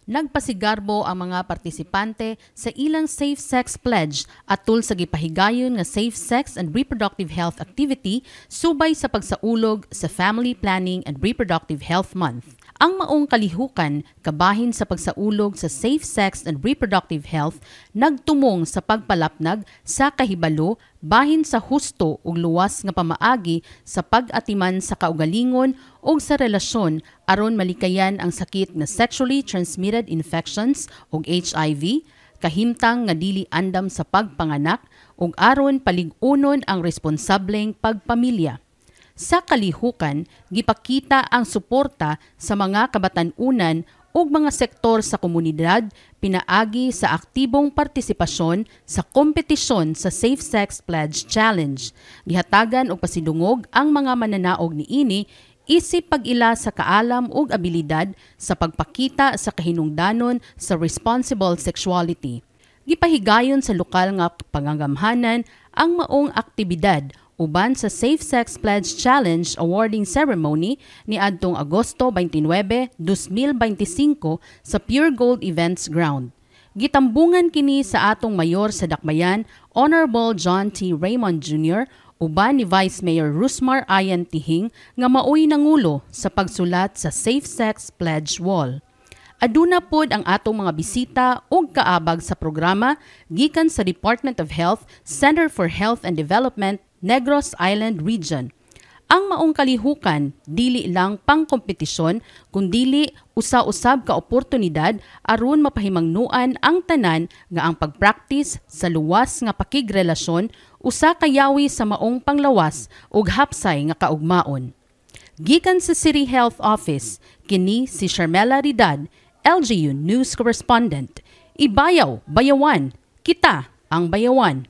Nagpasigarbo ang mga partisipante sa ilang safe sex pledge atul sa gipahigayon nga safe sex and reproductive health activity subay sa pagsaulog sa Family Planning and Reproductive Health Month. Ang maong kalihukan kabahin sa pagsaulog sa safe sex and reproductive health nagtumong sa pagpalapnag sa kahibalo bahin sa husto ug luwas nga pamaagi sa pag-atiman sa kaugalingon o sa relasyon aron malikayan ang sakit na sexually transmitted infections o HIV, kahimtang nga dili andam sa pagpanganak ug aron palig-unon ang responsableng pagpamilya. Sa kalihukan, gipakita ang suporta sa mga kabatan-unan ug mga sektor sa komunidad pinaagi sa aktibong partisipasyon sa kompetisyon sa Safe Sex Pledge Challenge. Gihatagan og pasidungog ang mga mananaog niini isip pag-ila sa kaalam ug abilidad sa pagpakita sa kahinungdanon sa responsible sexuality. Gipahigayon sa lokal nga pangangamhanan ang maong aktibidad uban sa Safe Sex Pledge Challenge Awarding Ceremony ni adtong Agosto 29, 2025 sa Pure Gold Events Ground. Gitambungan kini sa atong mayor sa Dakbayan, Honorable John T. Raymond Jr., uban ni Vice Mayor Rusmar Ayan Tihing nga maoy nangulo sa pagsulat sa Safe Sex Pledge Wall. Aduna pod ang atong mga bisita ug kaabag sa programa gikan sa Department of Health, Center for Health and Development, Negros Island Region. Ang maong kalihukan dili lang pangkompetisyon kundili usa-usab ka oportunidad aron mapahimangnuan ang tanan nga ang pagpractice sa luwas nga pakigrelasyon usa ka yawi sa maong panglawas ug hapsay nga kaugmaon. Gikan sa City Health Office, kini si Sharmela Ridad, LGU News Correspondent. Ibayaw, bayawan, kita ang bayawan.